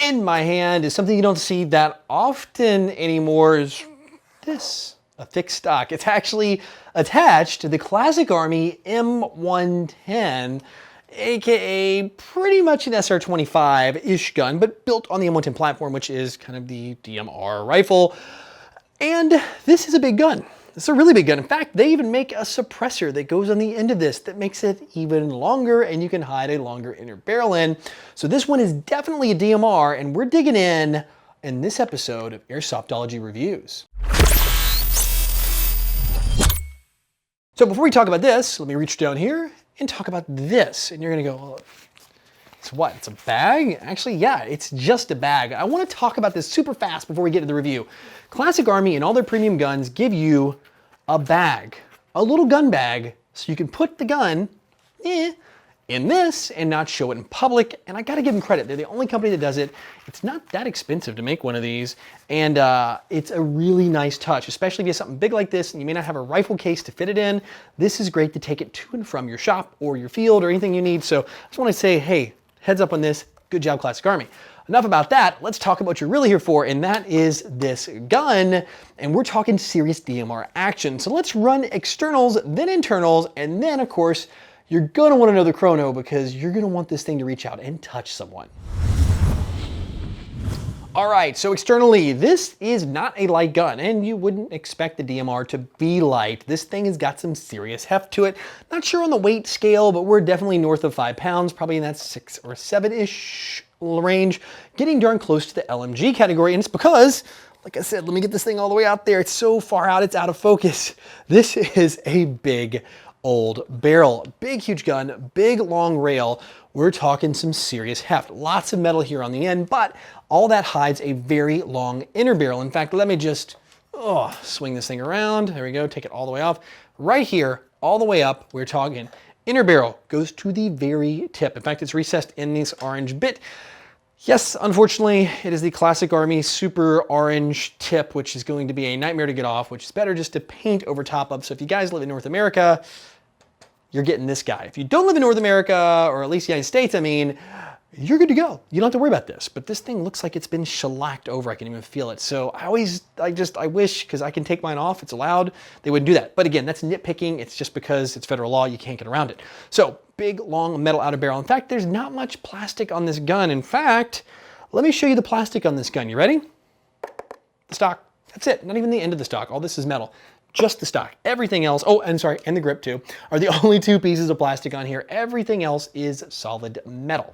in my hand is something you don't see that often anymore. Is this, a thick stock. It's actually attached to the Classic Army M110, aka pretty much an SR-25-ish gun, but built on the M110 platform, which is kind of the DMR rifle. And this is a big gun. It's a really big gun. In fact, they even make a suppressor that goes on the end of this that makes it even longer, and you can hide a longer inner barrel in. So this one is definitely a DMR, and we're digging in this episode of Airsoftology Reviews. So before we talk about this, let me reach down here and talk about this. And you're gonna go, well, it's what? It's a bag? Actually, yeah, it's just a bag. I wanna talk about this super fast before we get to the review. Classic Army and all their premium guns give you a bag, a little gun bag, so you can put the gun in this and not show it in public. And I gotta give them credit. They're the only company that does it. It's not that expensive to make one of these. And it's a really nice touch, especially if you have something big like this and you may not have a rifle case to fit it in. This is great to take it to and from your shop or your field or anything you need. So I just wanna say, hey, heads up on this. Good job, Classic Army. Enough about that. Let's talk about what you're really here for, and that is this gun. And we're talking serious DMR action. So let's run externals, then internals, and then of course, you're gonna want another Chrono because you're gonna want this thing to reach out and touch someone. All right, so externally, this is not a light gun, and you wouldn't expect the DMR to be light. This thing has got some serious heft to it. Not sure on the weight scale, but we're definitely north of 5 pounds, probably in that 6 or 7-ish range, getting darn close to the LMG category, and it's because, like I said, let me get this thing all the way out there. It's so far out, it's out of focus. This is a big old barrel. Big, huge gun, big, long rail. We're talking some serious heft. Lots of metal here on the end, but all that hides a very long inner barrel. In fact, let me just swing this thing around. There we go, take it all the way off. Right here, all the way up, we're talking inner barrel goes to the very tip. In fact, it's recessed in this orange bit. Yes, unfortunately, it is the Classic Army super orange tip, which is going to be a nightmare to get off, which is better just to paint over top of. So if you guys live in North America, you're getting this guy. If you don't live in North America, or at least the United States, I mean, you're good to go. You don't have to worry about this, but this thing looks like it's been shellacked over. I can even feel it. So I wish, because I can take mine off, it's allowed, they wouldn't do that. But again, that's nitpicking. It's just because it's federal law, you can't get around it. So big, long metal outer barrel. In fact, there's not much plastic on this gun. In fact, let me show you the plastic on this gun. You ready? The stock, that's it. Not even the end of the stock. All this is metal. Just the stock. Everything else, oh, and sorry, and the grip too, are the only two pieces of plastic on here. Everything else is solid metal.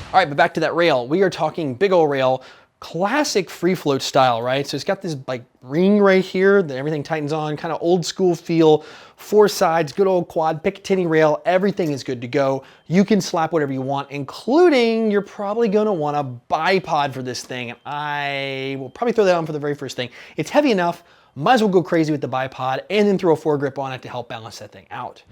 All right, but back to that rail. We are talking big old rail, classic free float style, right? So it's got this like ring right here that everything tightens on, kind of old school feel, 4 sides, good old quad, Picatinny rail, everything is good to go. You can slap whatever you want, including you're probably gonna want a bipod for this thing. And I will probably throw that on for the very first thing. It's heavy enough, might as well go crazy with the bipod and then throw a foregrip on it to help balance that thing out.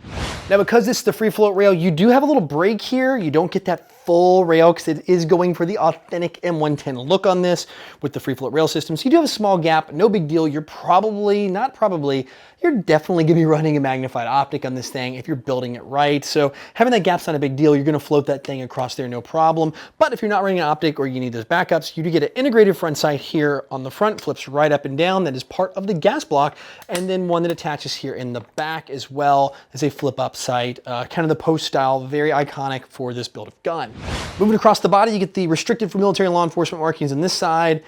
Now, because this is the free float rail, you do have a little break here. You don't get that full rail because it is going for the authentic M110 look on this with the free float rail system. So you do have a small gap, no big deal. You're you're definitely gonna be running a magnified optic on this thing if you're building it right. So having that gap's not a big deal. You're gonna float that thing across there, no problem. But if you're not running an optic or you need those backups, you do get an integrated front sight here on the front, flips right up and down. That is part of the gas block. And then one that attaches here in the back as well as a flip up sight, kind of the post style, very iconic for this build of gun. Moving across the body, you get the restricted for military and law enforcement markings on this side,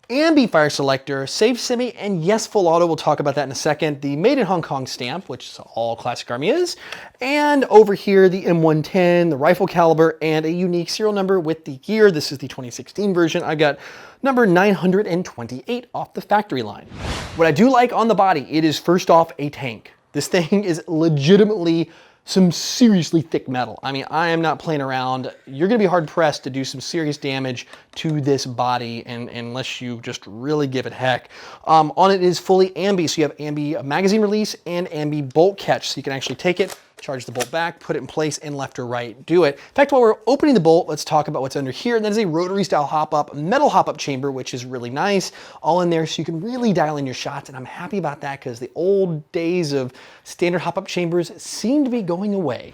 ambi fire selector, safe semi, and yes, full auto. We'll talk about that in a second. The made in Hong Kong stamp, which is all Classic Army is. And over here, the M110, the rifle caliber, and a unique serial number with the gear. This is the 2016 version. I got number 928 off the factory line. What I do like on the body, it is first off a tank. This thing is legitimately some seriously thick metal. I mean, I am not playing around. You're gonna be hard pressed to do some serious damage to this body unless you just really give it heck. On it is fully ambi, so you have ambi magazine release and ambi bolt catch, so you can actually take it, charge the bolt back, put it in place, and left or right, do it. In fact, while we're opening the bolt, let's talk about what's under here. And that is a rotary style hop-up, metal hop-up chamber, which is really nice, all in there so you can really dial in your shots. And I'm happy about that because the old days of standard hop-up chambers seem to be going away.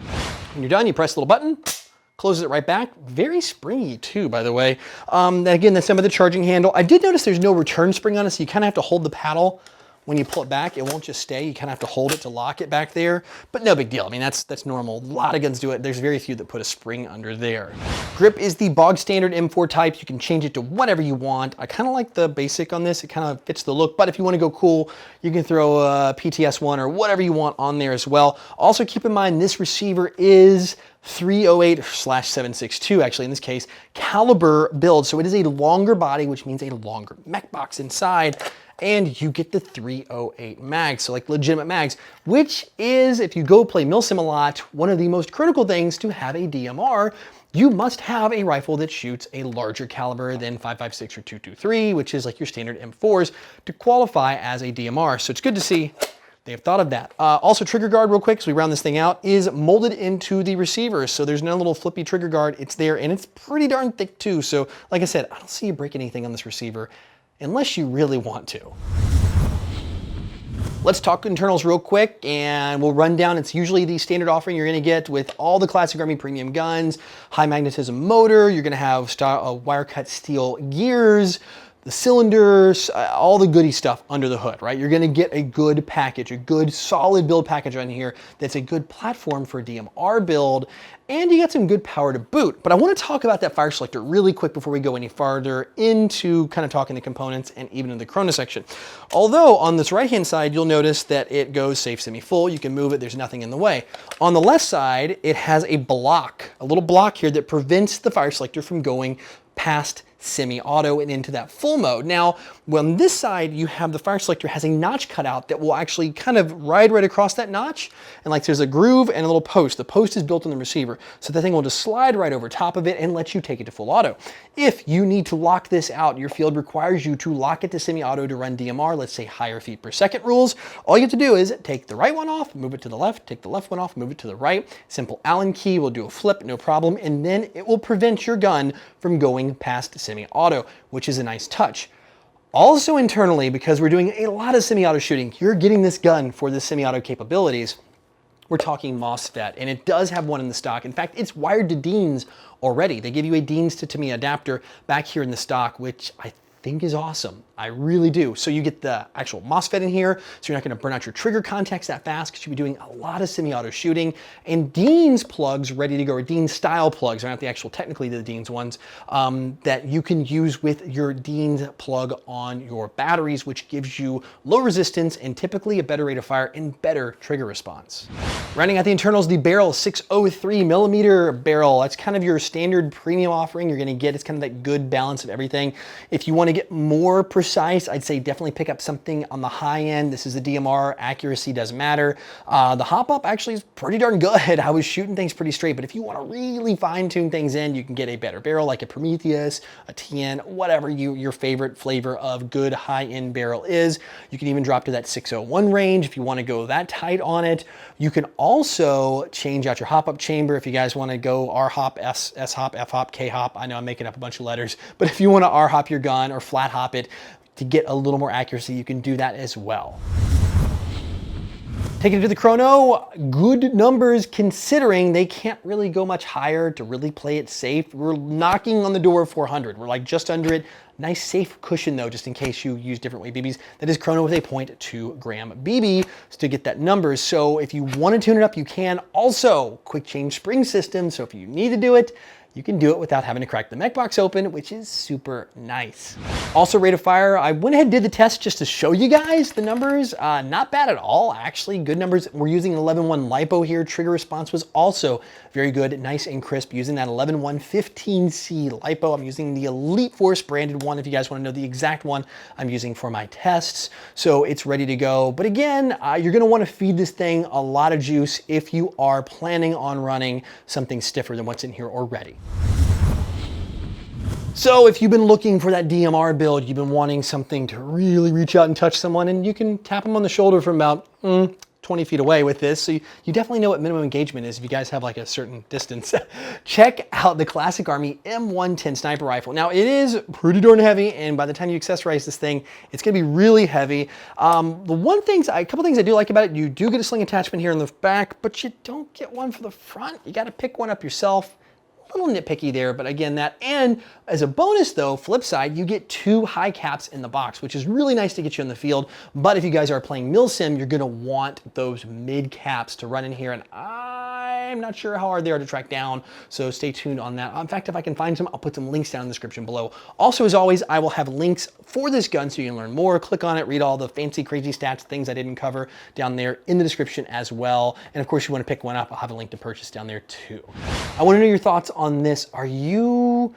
When you're done, you press the little button, Closes it right back. Very springy too, by the way. Again, that's some of the charging handle. I did notice there's no return spring on it, so you kind of have to hold the paddle. When you pull it back, it won't just stay. You kind of have to hold it to lock it back there, but no big deal. I mean, that's normal. A lot of guns do it. There's very few that put a spring under there. Grip is the bog standard M4 type. You can change it to whatever you want. I kind of like the basic on this. It kind of fits the look, but if you want to go cool, you can throw a PTS1 or whatever you want on there as well. Also keep in mind, this receiver is 308/762, actually in this case, caliber build. So it is a longer body, which means a longer mech box inside. And you get the 308 mags, so like legitimate mags, which is, if you go play Milsim a lot, one of the most critical things to have a DMR. You must have a rifle that shoots a larger caliber than 5.56 or 223, which is like your standard M4s, to qualify as a DMR. So it's good to see they've thought of that. Also, trigger guard real quick, so we round this thing out, is molded into the receiver. So there's no little flippy trigger guard. It's there, and it's pretty darn thick too. So like I said, I don't see you break anything on this receiver unless you really want to. Let's talk internals real quick and we'll run down. It's usually the standard offering you're gonna get with all the Classic Army premium guns, high magnetism motor, you're gonna have wire cut steel gears, the cylinders, all the goody stuff under the hood, right? You're gonna get a good package, a good solid build package on here that's a good platform for a DMR build, and you got some good power to boot. But I wanna talk about that fire selector really quick before we go any farther into kind of talking the components and even in the Chrono section. Although on this right-hand side, you'll notice that it goes safe semi-full, you can move it, there's nothing in the way. On the left side, it has a block, a little block here that prevents the fire selector from going past semi-auto and into that full mode. Now, on this side, you have the fire selector has a notch cut out that will actually kind of ride right across that notch. And like there's a groove and a little post. The post is built in the receiver. So the thing will just slide right over top of it and let you take it to full auto. If you need to lock this out, your field requires you to lock it to semi-auto to run DMR, let's say higher feet per second rules. All you have to do is take the right one off, move it to the left, take the left one off, move it to the right. Simple Allen key will do a flip, no problem. And then it will prevent your gun from going past semi-auto, which is a nice touch. Also internally, because we're doing a lot of semi-auto shooting, you're getting this gun for the semi-auto capabilities. We're talking MOSFET, and it does have one in the stock. In fact, it's wired to DINs already. They give you a DINs to TMI adapter back here in the stock, which I think is awesome. I really do. So you get the actual MOSFET in here, so you're not gonna burn out your trigger contacts that fast because you'll be doing a lot of semi-auto shooting, and DINs plugs ready to go, or DINs style plugs, they're not the actual technically the DINs ones, that you can use with your DINs plug on your batteries, which gives you low resistance and typically a better rate of fire and better trigger response. Rounding out the internals, the barrel, 603 millimeter barrel. That's kind of your standard premium offering you're gonna get. It's kind of that good balance of everything. If you wanna get more precise, I'd say definitely pick up something on the high end. This is a DMR, accuracy doesn't matter. The hop up actually is pretty darn good. I was shooting things pretty straight, but if you wanna really fine tune things in, you can get a better barrel like a Prometheus, a TN, whatever your favorite flavor of good high end barrel is. You can even drop to that 601 range if you wanna go that tight on it. You can also change out your hop up chamber if you guys wanna go R hop, S hop, F hop, K hop. I know I'm making up a bunch of letters, but if you wanna R hop your gun or flat hop it to get a little more accuracy, you can do that as well. Taking it to the Chrono, good numbers considering they can't really go much higher to really play it safe. We're knocking on the door of 400. We're like just under it. Nice safe cushion though, just in case you use different weight BBs. That is Chrono with a 0.2 gram BB to get that numbers. So if you want to tune it up, you can. Also, quick change spring system. So if you need to do it, you can do it without having to crack the mech box open, which is super nice. Also, rate of fire, I went ahead and did the test just to show you guys the numbers. Not bad at all, actually, good numbers. We're using an 11.1 LiPo here. Trigger response was also very good, nice and crisp, using that 11.1 15C LiPo. I'm using the Elite Force branded one, if you guys wanna know the exact one I'm using for my tests. So it's ready to go. But again, you're gonna wanna feed this thing a lot of juice if you are planning on running something stiffer than what's in here already. So if you've been looking for that DMR build, you've been wanting something to really reach out and touch someone, and you can tap them on the shoulder from about 20 feet away with this. So you definitely know what minimum engagement is if you guys have like a certain distance. Check out the Classic Army M110 sniper rifle. Now it is pretty darn heavy, and by the time you accessorize this thing, it's gonna be really heavy. A couple things I do like about it, you do get a sling attachment here in the back, but you don't get one for the front. You gotta pick one up yourself. little nitpicky there, but again, that, and as a bonus though, flip side, you get 2 high caps in the box, which is really nice to get you in the field. But if you guys are playing milsim, you're gonna want those mid caps to run in here, and I'm not sure how hard they are to track down, so stay tuned on that. In fact, if I can find some, I'll put some links down in the description below. Also, as always, I will have links for this gun so you can learn more. Click on it, read all the fancy, crazy stats, things I didn't cover down there in the description as well. And of course, you want to pick one up, I'll have a link to purchase down there too. I want to know your thoughts on this. Are you,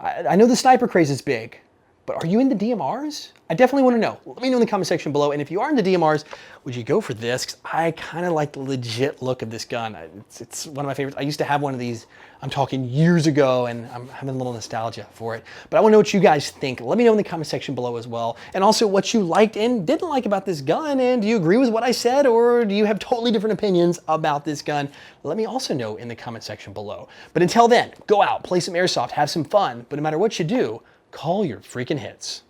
I know the sniper craze is big, but are you into DMRs? I definitely want to know. Let me know in the comment section below. And if you are into DMRs, would you go for this? Because I kind of like the legit look of this gun. It's one of my favorites. I used to have one of these, I'm talking years ago, and I'm having a little nostalgia for it. But I want to know what you guys think. Let me know in the comment section below as well. And also what you liked and didn't like about this gun. And do you agree with what I said, or do you have totally different opinions about this gun? Let me also know in the comment section below. But until then, go out, play some Airsoft, have some fun. But no matter what you do, call your freaking hits.